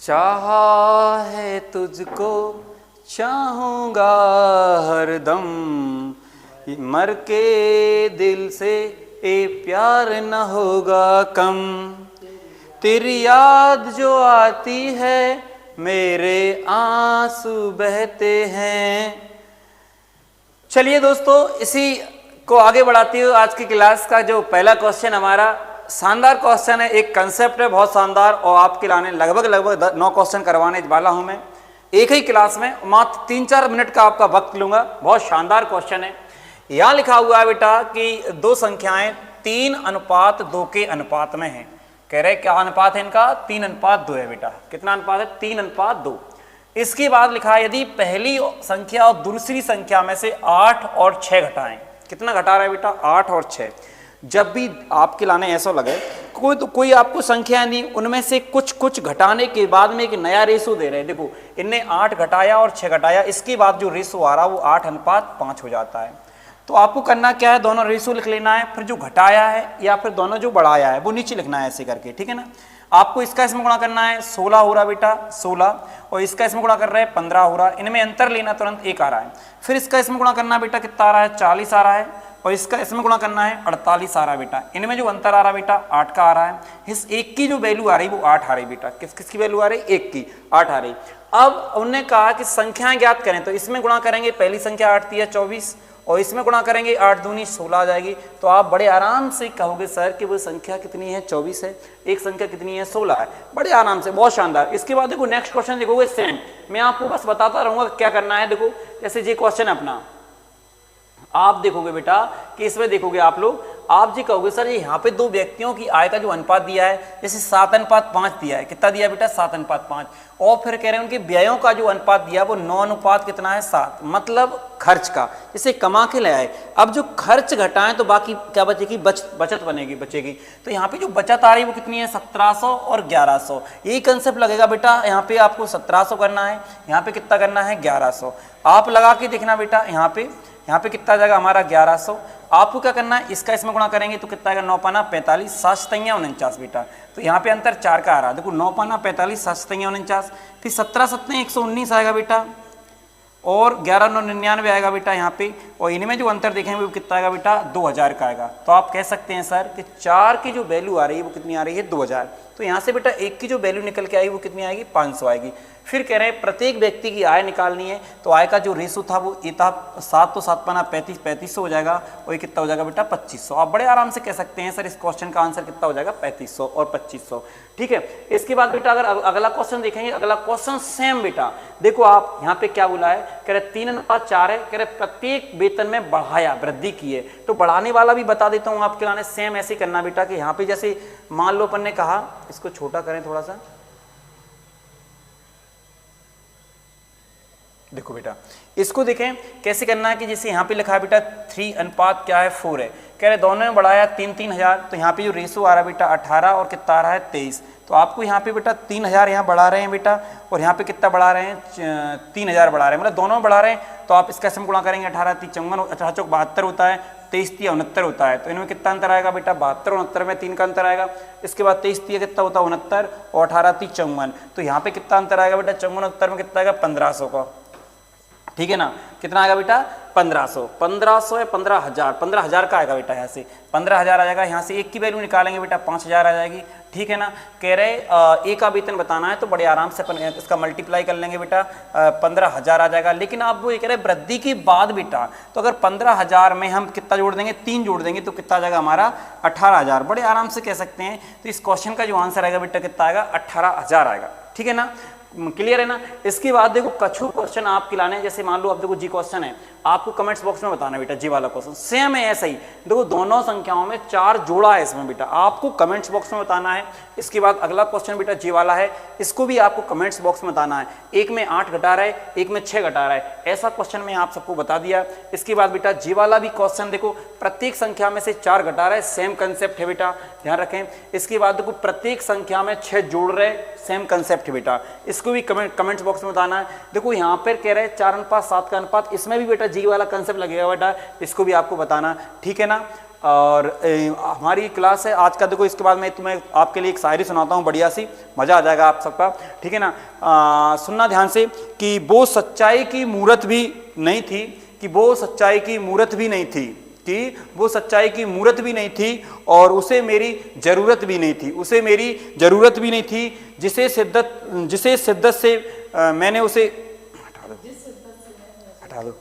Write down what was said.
चाहा है तुझको चाहूँगा हरदम, मर के दिल से ए प्यार न होगा कम, तेरी याद जो आती है मेरे आंसू बहते हैं। चलिए दोस्तों, इसी को आगे बढ़ाते हुए आज की क्लास का जो पहला क्वेश्चन हमारा शानदार क्वेश्चन है, एक कंसेप्ट है बहुत शानदार, और आपके लाने लगभग 9 क्वेश्चन करवाने वाला हूं मैं एक ही क्लास में, मात्र 3-4 मिनट का आपका वक्त लूंगा। बहुत शानदार क्वेश्चन है। यहां लिखा हुआ है बेटा कि दो संख्याएं 3:2 के अनुपात में हैं। कह रहे क्या अनुपात है इनका? 3:2 है बेटा। कितना अनुपात है? 3:2। इसके बाद लिखा है यदि पहली संख्या और दूसरी संख्या में से 8 और 6 घटाएं। कितना घटा रहा है बेटा? 8 और 6। जब भी आपके लाने ऐसा लगे कोई आपको संख्या नहीं, उनमें से कुछ घटाने के बाद में एक नया रेशो दे रहे हैं। देखो इनने 8 घटाया और 6 घटाया, इसके बाद जो रेशो आ रहा है वो 8:5 हो जाता है। तो आपको करना क्या है, दोनों रेशो लिख लेना है, फिर जो घटाया है या फिर दोनों जो बढ़ाया है वो नीचे लिखना है ऐसे करके, ठीक है ना। आपको इसका इसमें गुणा करना है, 16 हो रहा बेटा 16, और इसका इसमें गुणा कर रहे हैं 15 हो रहा है। इनमें अंतर लेना, तुरंत 1 आ रहा है। फिर इसका इसमें गुणा करना बेटा, कितना आ रहा है? 40 आ रहा है, और इसका इसमें गुणा करना है 48 आ रहा है बेटा। इनमें जो अंतर आ रहा है बेटा 8 का आ रहा है। इस 1 की जो वैल्यू आ रही है वो 8 आ रही बेटा। किसकी वैल्यू आ रही? 1 की, 8 आ रही। अब उन्होंने कहा कि संख्याएं ज्ञात करें, तो इसमें गुणा करेंगे, पहली संख्या 8 थी 24, और इसमें गुणा करेंगे 8 दूनी 16 आ जाएगी। तो आप बड़े आराम से कहोगे सर कि वो संख्या कितनी है? 24 है। एक संख्या कितनी है? 16 है। बड़े आराम से, बहुत शानदार। इसके बाद देखो नेक्स्ट क्वेश्चन देखोगे सेम, मैं आपको बस बताता रहूंगा क्या करना है। देखो जैसे ये क्वेश्चन अपना आप देखोगे बेटा कि इसमें देखोगे आप जी कहोगे सर ये यहाँ पे दो व्यक्तियों की आय का जो अनुपात दिया है, जैसे 7:5 दिया है। कितना दिया बेटा? 7:5। और फिर कह रहे हैं उनके व्ययों का जो अनुपात दिया वो 9 कितना है? 7, मतलब खर्च का, जैसे कमा के ले आए। अब जो खर्च घटाएं तो बाकी क्या बचेगी? बचत बचेगी। तो यहाँ पे जो बचत आ रही है वो कितनी है? 1700 और 1100। यही कंसेप्ट लगेगा बेटा। यहाँ पे आपको 1700 करना है, यहाँ पे कितना करना है? 1100। आप लगा के देखना बेटा, यहाँ पे कितना आ जाएगा हमारा? 1100। आपको क्या करना है, इसका इसमें गुणा करेंगे तो कितना आएगा? 9×5 = 45, 7×7 बेटा। तो यहाँ पे अंतर 4 का आ रहा है। देखो 9×5 = 7×7 फिर 17×7 119 आएगा बेटा, और 11×9 आएगा बेटा यहाँ पे। और इनमें जो अंतर देखेंगे वो कितना आएगा बेटा? 2000 का आएगा। तो आप कह सकते हैं सर कि 4 की जो वैल्यू आ रही है वो कितनी आ रही है? 2000। तो यहाँ से बेटा 1 की जो वैल्यू निकल के आएगी वो कितनी आएगी? 500 आएगी। फिर कह रहे हैं प्रत्येक व्यक्ति की आय निकालनी है, तो आय का जो रेशो था वो ये था 7 तो 7×5 3500 हो जाएगा, और ये कितना हो जाएगा बेटा? 2500। आप बड़े आराम से कह सकते हैं सर इस क्वेश्चन का आंसर कितना हो जाएगा? 3500 और 2500, ठीक है। इसके बाद बेटा अगर अगला क्वेश्चन देखेंगे, अगला क्वेश्चन सेम बेटा। देखो आप यहाँ पे क्या बोला है, कह रहे 3:4 है, कह रहे प्रत्येक वेतन में बढ़ाया, वृद्धि की है। तो बढ़ाने वाला भी बता देता हूँ आपके लाने, सेम ऐसे करना बेटा कि यहाँ पे जैसे मान लो अपन ने कहा, इसको छोटा करें थोड़ा सा। देखो बेटा इसको देखें कैसे करना है कि जैसे यहाँ पे लिखा है बेटा 3:4 है। कह रहे दोनों में बढ़ाया 3,000, तो यहाँ पे जो रेशो आ रहा है बेटा 18 और कितना आ रहा है? 23। तो आपको यहाँ पे बेटा 3000 यहाँ बढ़ा रहे हैं बेटा, और यहाँ पे कितना बढ़ा रहे हैं? 3000 बढ़ा रहे हैं, मतलब दोनों बढ़ा रहे हैं। तो आप इसका सम गुणा करेंगे, 18 3 54, 18 चौक 72 होता है, 23 3 69 होता है। तो इनमें कितना अंतर आएगा बेटा? 72 और 69 में 3 का अंतर आएगा। इसके बाद 23 3 कितना होता है? 69, और 18 3 54। तो यहाँ पे कितना अंतर आएगा बेटा? 54 69 में कितना आएगा? 1500 का, ठीक है ना। कितना आएगा बेटा? 1500 या 15,000? 15,000 का आएगा बेटा। यहाँ से 15,000 आ जाएगा। यहाँ से 1 की वैल्यू निकालेंगे बेटा 5,000 आ जाएगी, ठीक है ना। कह रहे एक का वेतन बताना है तो बड़े आराम से अपन इसका मल्टीप्लाई कर लेंगे बेटा, 15,000 आ जाएगा। लेकिन आप वो ये कह रहे वृद्धि के बाद बेटा, तो अगर 15,000 में हम कितना जोड़ देंगे? 3 जोड़ देंगे तो कितना आ जाएगा हमारा? 18,000। बड़े आराम से कह सकते हैं। तो इस क्वेश्चन का जो आंसर आएगा बेटा कितना आएगा? 18,000 आएगा, ठीक है ना। क्लियर है ना। इसके बाद देखो कछु क्वेश्चन आपके लाने, जैसे मान लो अब देखो जी क्वेश्चन है, आपको कमेंट्स बॉक्स में बताना बेटा जी वाला क्वेश्चन सेम है ऐसा ही। देखो दोनों संख्याओं में 4 जोड़ा है इसमें बेटा, आपको कमेंट्स बॉक्स में बताना है। इसके बाद अगला क्वेश्चन बेटा जी वाला है, इसको भी आपको कमेंट्स बॉक्स में बताना है। एक में 8 घटा रहा है, एक में 6 घटा रहा है, ऐसा क्वेश्चन मैं आप सबको बता दिया। इसके बाद बेटा जी वाला भी क्वेश्चन देखो, प्रत्येक संख्या में से 4 घटा रहा है, सेम कंसेप्ट है बेटा, ध्यान रखें। इसके बाद देखो प्रत्येक संख्या में 6 जोड़ रहे, सेम कंसेप्ट है बेटा, इसको भी कमेंट्स बॉक्स में बताना है। देखो यहाँ पर कह रहे हैं 4:7 का अनुपात, इसमें भी बेटा जी वाला कंसेप्ट लगेगा बेटा, इसको भी आपको बताना, ठीक है ना। और हमारी क्लास है आज का। देखो इसके बाद मैं तुम्हें आपके लिए एक शायरी सुनाता हूँ बढ़िया सी, मज़ा आ जाएगा आप सबका, ठीक है ना। सुनना ध्यान से कि वो सच्चाई की मूरत भी नहीं थी, कि वो सच्चाई की मूरत भी नहीं थी, कि वो सच्चाई की मूरत भी नहीं थी, और उसे मेरी ज़रूरत भी नहीं थी, उसे मेरी ज़रूरत भी नहीं थी, जिसे शिद्दत से मैंने उसे हटा दो